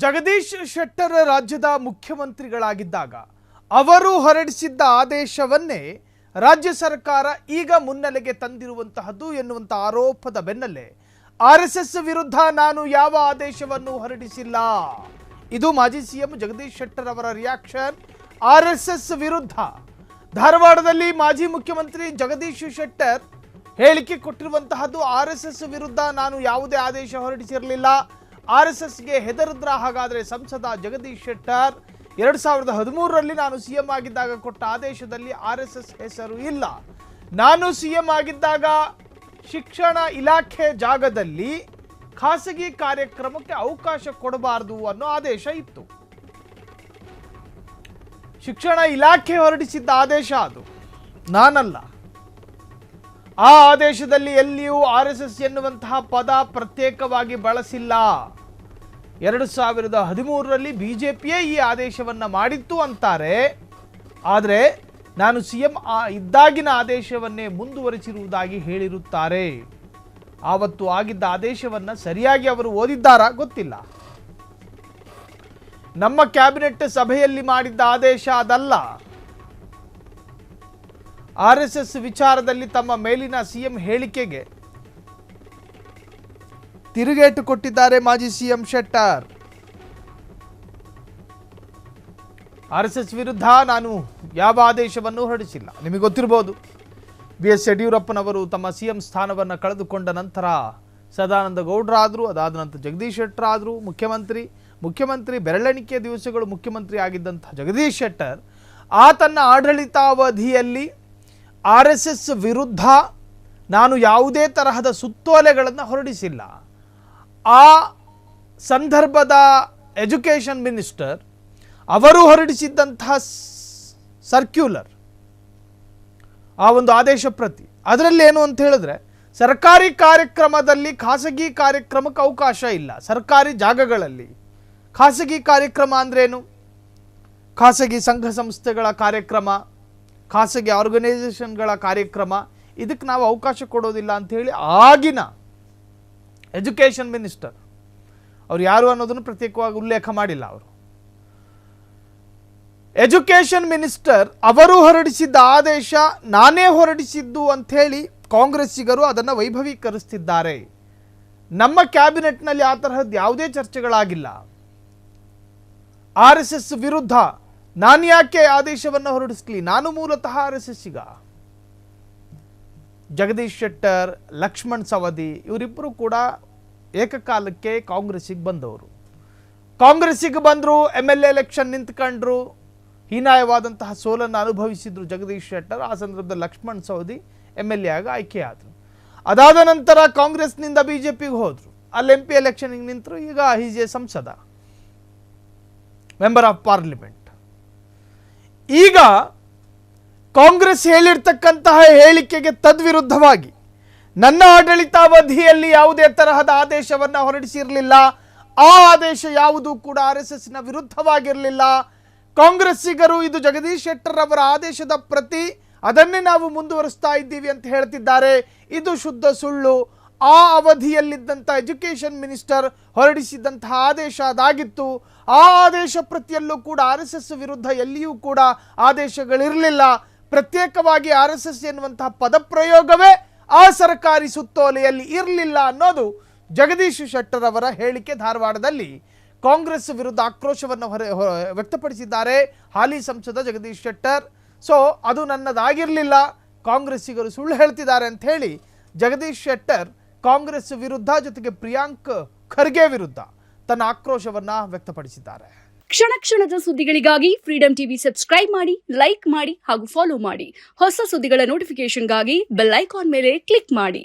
ಜಗದೀಶ್ ಶೆಟ್ಟರ್ ರಾಜ್ಯದ ಮುಖ್ಯಮಂತ್ರಿಗಳಾಗಿದ್ದಾಗ ಅವರು ಹೊರಡಿಸಿದ್ದ ಆದೇಶವನ್ನೇ ರಾಜ್ಯ ಸರ್ಕಾರ ಈಗ ಮುನ್ನೆಲೆಗೆ ತಂದಿರುವಂತಹದ್ದು ಎನ್ನುವಂತ ಆರೋಪದ ಬೆನ್ನಲ್ಲೇ ಆರ್ಎಸ್ಎಸ್ ವಿರುದ್ಧ ನಾನು ಯಾವ ಆದೇಶವನ್ನು ಹೊರಡಿಸಿಲ್ಲ. ಇದು ಮಾಜಿ ಸಿಎಂ ಜಗದೀಶ್ ಶೆಟ್ಟರ್ ಅವರ ರಿಯಾಕ್ಷನ್ ಆರ್ಎಸ್ಎಸ್ ವಿರುದ್ಧ. ಧಾರವಾಡದಲ್ಲಿ ಮಾಜಿ ಮುಖ್ಯಮಂತ್ರಿ ಜಗದೀಶ್ ಶೆಟ್ಟರ್ ಹೇಳಿಕೆ ಕೊಟ್ಟಿರುವಂತಹದ್ದು ಆರ್ಎಸ್ಎಸ್ ವಿರುದ್ಧ ನಾನು ಯಾವುದೇ ಆದೇಶ ಹೊರಡಿಸಿರಲಿಲ್ಲ. ಆರ್ಎಸ್ಎಸ್ಗೆ ಹೆದರಿದ್ರ ಹಾಗಾದರೆ ಸಂಸದ ಜಗದೀಶ್ ಶೆಟ್ಟರ್ 2013ರಲ್ಲಿ ನಾನು ಸಿಎಂ ಆಗಿದ್ದಾಗ ಕೊಟ್ಟ ಆದೇಶದಲ್ಲಿ ಆರ್ಎಸ್ಎಸ್ ಹೆಸರು ಇಲ್ಲ. ನಾನು ಸಿಎಂ ಆಗಿದ್ದಾಗ ಶಿಕ್ಷಣ ಇಲಾಖೆ ಜಾಗದಲ್ಲಿ ಖಾಸಗಿ ಕಾರ್ಯಕ್ರಮಕ್ಕೆ ಅವಕಾಶ ಕೊಡಬಾರದು ಅನ್ನೋ ಆದೇಶ ಇತ್ತು. ಶಿಕ್ಷಣ ಇಲಾಖೆ ಹೊರಡಿಸಿದ್ದ ಆದೇಶ ಅದು, ನಾನಲ್ಲ. ಆ ಆದೇಶದಲ್ಲಿ ಎಲ್ಲಿಯೂ ಆರ್ಎಸ್ಎಸ್ ಎನ್ನುವಂತಹ ಪದ ಪ್ರತ್ಯೇಕವಾಗಿ ಬಳಸಿಲ್ಲ. 2013ರಲ್ಲಿ ಬಿಜೆಪಿಯೇ ಈ ಆದೇಶವನ್ನು ಮಾಡಿತ್ತು ಅಂತಾರೆ. ಆದರೆ ನಾನು ಸಿಎಂ ಇದ್ದಾಗಿನ ಆದೇಶವನ್ನೇ ಮುಂದುವರಿಸಿರುವುದಾಗಿ ಹೇಳಿರುತ್ತಾರೆ. ಆವತ್ತು ಆಗಿದ್ದ ಆದೇಶವನ್ನು ಸರಿಯಾಗಿ ಅವರು ಓದಿದ್ದಾರಾ ಗೊತ್ತಿಲ್ಲ. ನಮ್ಮ ಕ್ಯಾಬಿನೆಟ್ ಸಭೆಯಲ್ಲಿ ಮಾಡಿದ್ದ ಆದೇಶ ಅದಲ್ಲ. ಆರ್ಎಸ್ಎಸ್ ವಿಚಾರದಲ್ಲಿ ತಮ್ಮ ಮೇಲಿನ ಸಿಎಂ ಹೇಳಿಕೆಗೆ ತಿರುಗೇಟು ಕೊಟ್ಟಿದ್ದಾರೆ ಮಾಜಿ ಸಿಎಂ ಶೆಟ್ಟರ್. ಆರ್ಎಸ್ಎಸ್ ವಿರುದ್ಧ ನಾನು ಯಾವ ಆದೇಶವನ್ನು ಹೊರಡಿಸಿಲ್ಲ. ನಿಮಗೆ ಗೊತ್ತಿರಬಹುದು, BS ಯಡಿಯೂರಪ್ಪನವರು ತಮ್ಮ ಸಿಎಂ ಸ್ಥಾನವನ್ನು ಕಳೆದುಕೊಂಡ ನಂತರ ಸದಾನಂದ ಗೌಡರಾದರು, ಅದಾದ ನಂತರ ಜಗದೀಶ್ ಶೆಟ್ಟರ್ ಆದರು ಮುಖ್ಯಮಂತ್ರಿ ಬೆರಳೆಣಿಕೆ ದಿವಸಗಳು ಮುಖ್ಯಮಂತ್ರಿ ಆಗಿದ್ದಂಥ ಜಗದೀಶ್ ಶೆಟ್ಟರ್ ತನ್ನ ಆಡಳಿತಾವಧಿಯಲ್ಲಿ ಆರ್ಎಸ್ಎಸ್ ವಿರುದ್ಧ ನಾನು ಯಾವುದೇ ತರಹದ ಸುತ್ತೋಲೆಗಳನ್ನು ಹೊರಡಿಸಿಲ್ಲ. ಆ ಸಂದರ್ಭದ ಎಜುಕೇಷನ್ ಮಿನಿಸ್ಟರ್ ಅವರು ಹೊರಡಿಸಿದ್ದಂತಹ ಸರ್ಕ್ಯುಲರ್, ಆ ಒಂದು ಆದೇಶ ಪ್ರತಿ, ಅದರಲ್ಲಿ ಏನು ಅಂತ ಹೇಳಿದ್ರೆ ಸರ್ಕಾರಿ ಕಾರ್ಯಕ್ರಮದಲ್ಲಿ ಖಾಸಗಿ ಕಾರ್ಯಕ್ರಮಕ್ಕೆ ಅವಕಾಶ ಇಲ್ಲ. ಸರ್ಕಾರಿ ಜಾಗಗಳಲ್ಲಿ ಖಾಸಗಿ ಕಾರ್ಯಕ್ರಮ ಅಂದ್ರೇನು? ಖಾಸಗಿ ಸಂಘ ಸಂಸ್ಥೆಗಳ ಕಾರ್ಯಕ್ರಮ, ಖಾಸಗಿ ಆರ್ಗನೈಸೇಷನ್ಗಳ ಕಾರ್ಯಕ್ರಮ, ಇದಕ್ಕೆ ನಾವು ಅವಕಾಶ ಕೊಡೋದಿಲ್ಲ ಅಂಥೇಳಿ ಆಗಿನ ಎಜುಕೇಷನ್ ಮಿನಿಸ್ಟರ್, ಅವ್ರು ಯಾರು ಅನ್ನೋದನ್ನು ಪ್ರತ್ಯೇಕವಾಗಿ ಉಲ್ಲೇಖ ಮಾಡಿಲ್ಲ. ಅವರು ಎಜುಕೇಷನ್ ಮಿನಿಸ್ಟರ್ ಅವರು ಹೊರಡಿಸಿದ್ದ ಆದೇಶ ನಾನೇ ಹೊರಡಿಸಿದ್ದು ಅಂಥೇಳಿ ಕಾಂಗ್ರೆಸ್ಸಿಗರು ಅದನ್ನು ವೈಭವೀಕರಿಸ್ತಿದ್ದಾರೆ. ನಮ್ಮ ಕ್ಯಾಬಿನೆಟ್ನಲ್ಲಿ ಆ ತರಹದ್ದು ಯಾವುದೇ ಚರ್ಚೆಗಳಾಗಿಲ್ಲ. ಆರ್ಎಸ್ಎಸ್ ವಿರುದ್ಧ ನಾನು ಯಾಕೆ ಆದೇಶವನ್ನು ಹೊರಡಿಸಲಿ? ನಾನು ಮೂಲತಃ ಆರ್ಎಸ್ಎಸ್ಸಿಗ. ಜಗದೀಶ್ ಶೆಟ್ಟರ್, ಲಕ್ಷ್ಮಣ್ ಸವದಿ ಇವರಿಬ್ಬರು ಕೂಡ ಏಕಕಾಲಕ್ಕೆ ಕಾಂಗ್ರೆಸ್ಸಿಗೆ ಬಂದವರು. ಕಾಂಗ್ರೆಸ್ಸಿಗೆ ಬಂದರು, MLA ಎಲೆಕ್ಷನ್ ನಿಂತ್ಕೊಂಡ್ರು, ಹೀನಾಯವಾದಂತಹ ಸೋಲನ್ನು ಅನುಭವಿಸಿದ್ರು ಜಗದೀಶ್ ಶೆಟ್ಟರ್. ಆ ಸಂದರ್ಭದಲ್ಲಿ ಲಕ್ಷ್ಮಣ್ ಸವದಿ MLA ಆಗಿ ಆಯ್ಕೆಯಾದರು. ಅದಾದ ನಂತರ ಕಾಂಗ್ರೆಸ್ನಿಂದ ಬಿಜೆಪಿಗೆ ಹೋದರು, ಅಲ್ಲಿ MP ಎಲೆಕ್ಷನ್ಗೆ ನಿಂತರು. ಈಗ ಈಸ್ ಎ ಸಂಸದ, ಮೆಂಬರ್ ಆಫ್ ಪಾರ್ಲಿಮೆಂಟ್. ಈಗ ಕಾಂಗ್ರೆಸ್ ಹೇಳಿರ್ತಕ್ಕಂತಹ ಹೇಳಿಕೆಗೆ ತದ್ವಿರುದ್ಧವಾಗಿ ನನ್ನ ಆಡಳಿತಾವಧಿಯಲ್ಲಿ ಯಾವುದೇ ತರಹದ ಆದೇಶವನ್ನು ಹೊರಡಿಸಿರಲಿಲ್ಲ. ಆ ಆದೇಶ ಯಾವುದೂ ಕೂಡ ಆರ್ಎಸ್ಎಸ್ನ ವಿರುದ್ಧವಾಗಿರಲಿಲ್ಲ. ಕಾಂಗ್ರೆಸ್ಸಿಗರು ಇದು ಜಗದೀಶ್ ಶೆಟ್ಟರ್ ಅವರ ಆದೇಶದ ಪ್ರತಿ, ಅದನ್ನೇ ನಾವು ಮುಂದುವರಿಸ್ತಾ ಇದ್ದೀವಿ ಅಂತ ಹೇಳ್ತಿದ್ದಾರೆ. ಇದು ಶುದ್ಧ ಸುಳ್ಳು. ಆ ಅವಧಿಯಲ್ಲಿದ್ದಂಥ ಎಜುಕೇಷನ್ ಮಿನಿಸ್ಟರ್ ಹೊರಡಿಸಿದಂತಹ ಆದೇಶ ಅದಾಗಿತ್ತು. ಆ ಆದೇಶ ಪ್ರತಿಯಲ್ಲೂ ಕೂಡ RSS ವಿರುದ್ಧ ಎಲ್ಲಿಯೂ ಕೂಡ ಆದೇಶಗಳಿರಲಿಲ್ಲ. ಪ್ರತ್ಯೇಕವಾಗಿ RSS ಎನ್ನುವಂತಹ ಪದಪ್ರಯೋಗವೇ ಆ ಸರ್ಕಾರಿ ಸುತ್ತೋಲೆಯಲ್ಲಿ ಇರಲಿಲ್ಲ ಅನ್ನೋದು ಜಗದೀಶ್ ಶೆಟ್ಟರ್ ಅವರ ಹೇಳಿಕೆ. ಧಾರವಾಡದಲ್ಲಿ ಕಾಂಗ್ರೆಸ್ ವಿರುದ್ಧ ಆಕ್ರೋಶವನ್ನು ವ್ಯಕ್ತಪಡಿಸಿದ್ದಾರೆ ಹಾಲಿ ಸಂಸದ ಜಗದೀಶ್ ಶೆಟ್ಟರ್. ಸೊ ಅದು ನನ್ನದಾಗಿರಲಿಲ್ಲ, ಕಾಂಗ್ರೆಸ್ಸಿಗರು ಸುಳ್ಳು ಹೇಳ್ತಿದ್ದಾರೆ ಅಂತ ಹೇಳಿ ಜಗದೀಶ್ ಶೆಟ್ಟರ್ ಕಾಂಗ್ರೆಸ್ ವಿರುದ್ಧ ಜೊತೆಗೆ ಪ್ರಿಯಾಂಕ್ ಖರ್ಗೆ ವಿರುದ್ಧ ತನ್ನ ಆಕ್ರೋಶವನ್ನ ವ್ಯಕ್ತಪಡಿಸಿದ್ದಾರೆ. ಕ್ಷಣ ಕ್ಷಣದ ಸುದ್ದಿಗಳಿಗಾಗಿ ಫ್ರೀಡಂ ಟಿವಿ ಸಬ್ಸ್ಕ್ರೈಬ್ ಮಾಡಿ, ಲೈಕ್ ಮಾಡಿ ಹಾಗೂ ಫಾಲೋ ಮಾಡಿ. ಹೊಸ ಸುದ್ದಿಗಳ ನೋಟಿಫಿಕೇಶನ್ಗಾಗಿ ಬೆಲ್ ಐಕಾನ್ ಮೇಲೆ ಕ್ಲಿಕ್ ಮಾಡಿ.